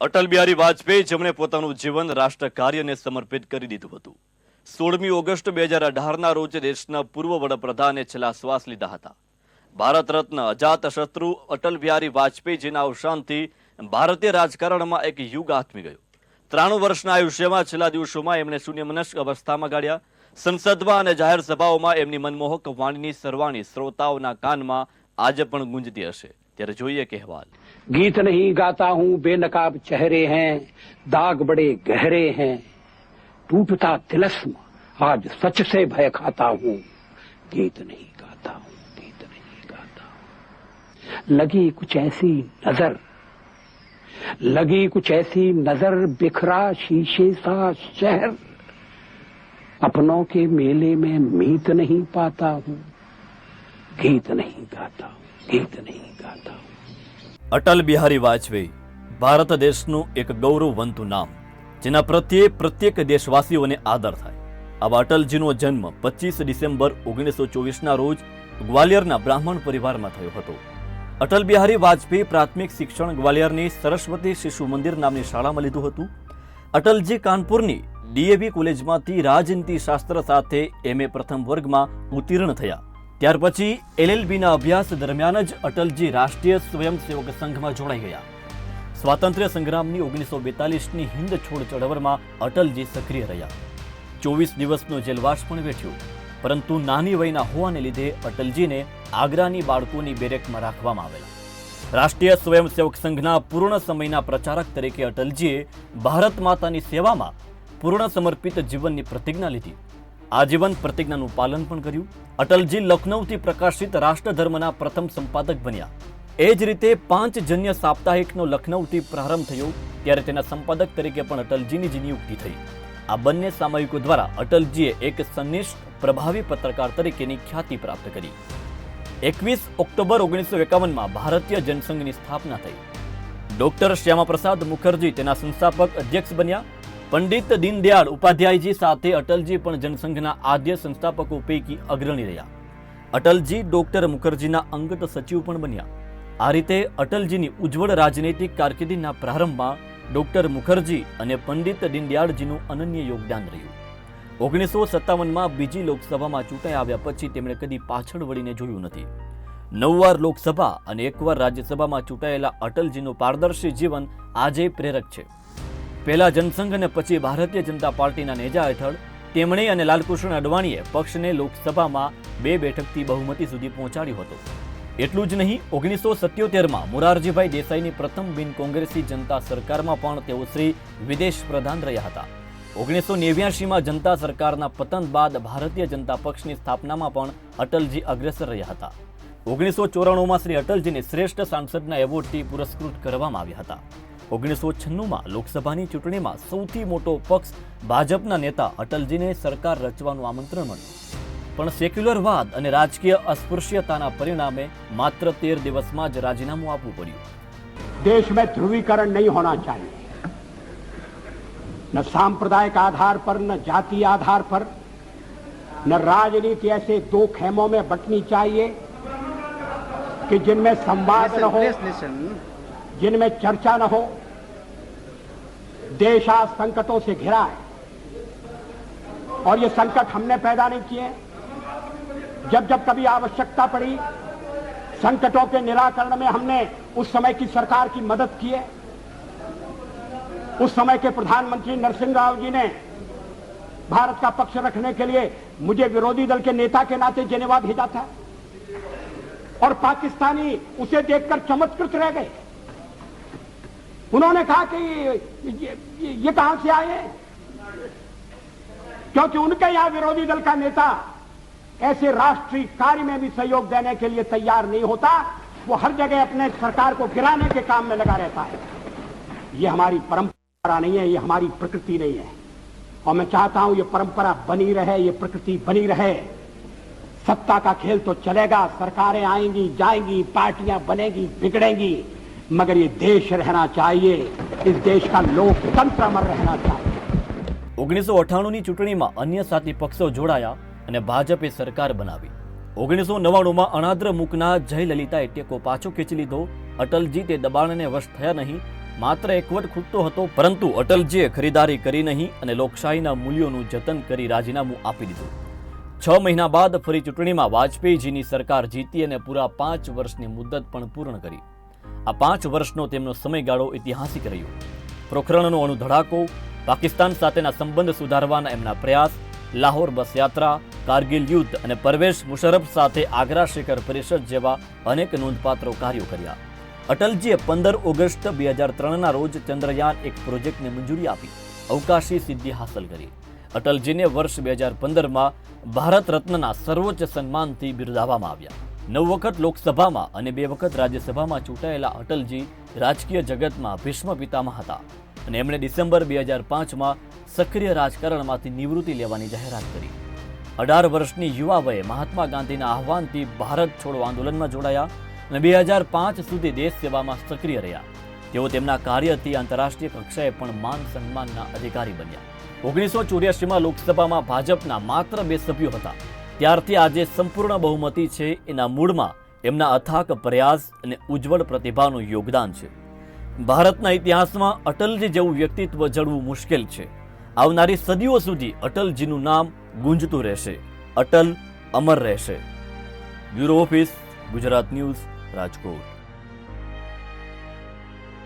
અટલ બિહારી વાજપેયી જેમણે પોતાનું જીવન રાષ્ટ્ર કાર્યને સમર્પિત કરી દીધું હતું। 16મી ઓગસ્ટ 2018ના રોજ દેશના પૂર્વ વડાપ્રધાને છેલ્લા શ્વાસ લીધા હતા। ભારત રત્ન અજાત શત્રુ અટલ બિહારી વાજપેયીજીના અવસાનથી ભારતીય રાજકારણમાં એક યુગ આથમી ગયો। 93 વર્ષના આયુષ્યમાં છેલ્લા દિવસોમાં એમણે શૂન્યમનસ્ક અવસ્થામાં ગાળ્યા। સંસદમાં અને જાહેર સભાઓમાં એમની મનમોહક વાણીની સરવાણી શ્રોતાઓના કાનમાં આજે પણ ગુંજતી હશે। ત્યારે જોઈએ કહેવાલ। गीत नहीं गाता हूँ बेनकाब चेहरे हैं, दाग बड़े गहरे हैं, टूटता तिलस्म आज सच से भय खाता हूँ। गीत नहीं गाता हूँ, गीत नहीं गाता हूँ। लगी कुछ ऐसी नजर बिखरा शीशे सा शहर, अपनों के मेले में मीत नहीं पाता हूँ। गीत नहीं गाता हूँ, गीत नहीं गाता हूँ। અટલ બિહારી વાજપેયી ભારત દેશનું એક ગૌરવવંતું નામ, જેના પ્રત્યે પ્રત્યેક દેશવાસીઓને આદર થાય। આવા અટલજીનો જન્મ 25 ડિસેમ્બર 1924ના રોજ ગ્વાલિયરના બ્રાહ્મણ પરિવારમાં થયો હતો। અટલ બિહારી વાજપેયી પ્રાથમિક શિક્ષણ ગ્વાલિયરની સરસ્વતી શિશુ મંદિર નામની શાળામાં લીધું હતું। અટલજી કાનપુરની ડીએવી કોલેજમાંથી રાજનીતિ શાસ્ત્ર સાથે એમએ પ્રથમ વર્ગમાં ઉત્તીર્ણ થયા। ત્યાર પછી એલએલબીના અભ્યાસ દરમિયાન જ અટલજી રાષ્ટ્રીય સ્વયંસેવક સંઘમાં જોડાઈ ગયા। સ્વાતંત્ર્ય સંગ્રામની 1942ની હિંદ છોડ ચળવળમાં અટલજી સક્રિય રહ્યા। 24 દિવસનો જેલવાસ પણ વેઠ્યો, પરંતુ નાની વયના હોવાને લીધે અટલજીને આગ્રાની બાળકોની બેરેકમાં રાખવામાં આવેલા। રાષ્ટ્રીય સ્વયંસેવક સંઘના પૂર્ણ સમયના પ્રચારક તરીકે અટલજીએ ભારત માતાની સેવામાં પૂર્ણ સમર્પિત જીવનની પ્રતિજ્ઞા લીધી। આજીવન પ્રતિજ્ઞાનું પાલન પણ કર્યું। અટલજી લખનૌથી પ્રકાશિત રાષ્ટ્રધર્મના પ્રથમ સંપાદક બન્યા। એ જ રીતે પાંચજન્ય સાપ્તાહિકનો લખનૌથી પ્રારંભ થયો, ત્યારે તેના સંપાદક તરીકે પણ અટલજીની જ નિયુક્તિ થઈ। આ બંને સામયિકો દ્વારા અટલજીએ એક સંનિષ્ઠ પ્રભાવી પત્રકાર તરીકેની ખ્યાતિ પ્રાપ્ત કરી। 21 ઓક્ટોબર 1951માં ભારતીય જનસંઘની સ્થાપના થઈ। ડોક્ટર શ્યામાપ્રસાદ મુખર્જી તેના સંસ્થાપક અધ્યક્ષ બન્યા। પંડિત દીનદયાળ ઉપાધ્યાયજી સાથે અટલજી પણ જનસંઘના આદ્ય સંસ્થાપકો પૈકી અગ્રણી રહ્યા। અટલજી ડોક્ટર મુખર્જીના અંગત સચિવ પણ બન્યા। આ રીતે અટલજીની ઉજ્જવળ રાજનૈતિક કારકિર્દીના પ્રારંભમાં ડોક્ટર મુખર્જી અને પંડિત દીનદયાળજીનું અનન્ય યોગદાન રહ્યું। 1957માં બીજી લોકસભામાં ચૂંટાઈ આવ્યા પછી તેમણે કદી પાછળ વળીને જોયું નથી। 9 વાર લોકસભા અને 1 વાર રાજ્યસભામાં ચૂંટાયેલા અટલજીનું પારદર્શી જીવન આજે પ્રેરક છે। પહેલા જનસંઘ અને પછી ભારતીય જનતા પાર્ટીના નેજા હેઠળ તેમણે અને લાલકૃષ્ણ અડવાણીએ પક્ષને લોકસભામાં 2 બેઠકથી બહુમતી સુધી પહોંચાડ્યો હતો। એટલું જ નહીં, 1977માં મોરારજીભાઈ દેસાઈની પ્રથમ બિન કોંગ્રેસી જનતા સરકારમાં પણ તેઓ શ્રી વિદેશ પ્રધાન રહ્યા હતા। 1989માં જનતા સરકારના પતન બાદ ભારતીય જનતા પક્ષની સ્થાપનામાં પણ અટલજી અગ્રેસર રહ્યા હતા। 1994માં શ્રી અટલજીને શ્રેષ્ઠ સાંસદના એવોર્ડથી પુરસ્કૃત કરવામાં આવ્યા હતા। 1996માં લોકસભાની ચૂંટણીમાં સૌથી મોટો પક્ષ ભાજપના નેતા અટલજીને સરકાર રચવાનું આમંત્રણ મળ્યું, પણ સેક્યુલરવાદ અને રાજકીય અસ્પૃશ્યતાના પરિણામે માત્ર 13 દિવસમાં જ રાજીનામું આપવું પડ્યું। देश में ध्रुवीकरण नहीं होना चाहिए, न सांप्रदायिक आधार पर, न जातीय आधार पर, न राजनीति ऐसे 2 खेमों में बंटनी चाहिए कि जिनमें संवाद न हो, जिनमें चर्चा न हो। देश आज संकटों से घिरा है और ये संकट हमने पैदा नहीं किए। जब जब कभी आवश्यकता पड़ी, संकटों के निराकरण में हमने उस समय की सरकार की मदद की है। उस समय के प्रधानमंत्री नरसिंह राव जी ने भारत का पक्ष रखने के लिए मुझे विरोधी दल के नेता के नाते जेनेवा भेजा था और पाकिस्तानी उसे देखकर चमत्कृत रह गए। उन्होंने कहा कि ये कहां से आए हैं, क्योंकि उनके यहां विरोधी दल का नेता ऐसे राष्ट्रीय कार्य में भी सहयोग देने के लिए तैयार नहीं होता। वो हर जगह अपने सरकार को गिराने के काम में लगा रहता है। ये हमारी परंपरा नहीं है, ये हमारी प्रकृति नहीं है, और मैं चाहता हूं ये परंपरा बनी रहे, ये प्रकृति बनी रहे। सत्ता का खेल तो चलेगा, सरकारें आएंगी जाएंगी, पार्टियां बनेगी बिगड़ेंगी, मगर ये देश रहना चाहिए, इस देश का लोकतंत्र अमर रहना चाहिए। 1998ની ચૂંટણીમાં અન્ય સાથી પક્ષો જોડાયા અને ભાજપે સરકાર બનાવી। 1999માં અણાદ્ર મુકના જયલલિતાએ ટેકો પાછો ખેંચી લીધો। અટલજી તે દબાણને વશ થયા નહીં માત્ર એકવટ ખૂટતો હતો, પરંતુ અટલજીએ ખરીદારી કરી નહીં અને લોકશાહીના મૂલ્યોનું જતન કરી રાજીનામું આપી દીધું. 6 મહિના બાદ ફરી ચૂંટણીમાં વાજપેયીજીની સરકાર જીતી અને પૂરા 5 વર્ષની મુદ્દત પણ પૂર્ણ કરી. આ 5 વર્ષનો તેમનો સમયગાળો ઐતિહાસિક રહ્યો. પોખરણનો અણુ ધડાકો, પાકિસ્તાન સાથેના સંબંધ સુધારવાના એમના પ્રયાસ, લાહોર બસ યાત્રા, કારગિલ યુદ્ધ અને પરવેઝ મુશર્રફ સાથે આગ્રા શિખર પરિષદ જેવા અનેક નોંધપાત્ર કાર્યો કર્યા. અટલજીએ 15 ઓગસ્ટ 2003ના રોજ ચંદ્રયાન 1 પ્રોજેક્ટને મંજૂરી આપી અવકાશી સિદ્ધિ હાંસલ કરી. અટલજીને વર્ષ 2015માં ભારત રત્નના સર્વોચ્ચ સન્માનથી બિરદાવવામાં આવ્યા. 9 વખત લોકસભામાં અને 2 વખત રાજ્યસભામાં ચૂંટાયેલા અટલજી રાજકીય જગતમાં ભીષ્મ પિતામહ હતા અને એમણે ડિસેમ્બર 2005માં સક્રિય રાજકારણમાંથી નિવૃત્તિ લેવાની જાહેરાત કરી. 18 વર્ષની યુવા વયે મહાત્મા ગાંધીના આહવાનથી ભારત છોડો આંદોલનમાં જોડાયા અને 2005 સુધી દેશ સેવામાં સક્રિય રહ્યા. તેઓ તેમના કાર્યથી આંતરરાષ્ટ્રીય કક્ષાએ પણ માન સન્માનના અધિકારી બન્યા. 1984માં લોકસભામાં ભાજપના માત્ર 2 સભ્યો હતા. ત્યારથી આજે સંપૂર્ણ બહુમતી છે. એના મૂળમાં એમના અથાક પ્રયાસ અને ઉજ્જવળ પ્રતિભાનું યોગદાન છે. ભારતના ઇતિહાસમાં અટલજી જેવું વ્યક્તિત્વ જળવું મુશ્કેલ છે. આવનારી સદીઓ સુધી અટલજીનું નામ ગુંજતું રહેશે. અટલ અમર રહેશે. Bureau office, Gujarat news, Rajkot.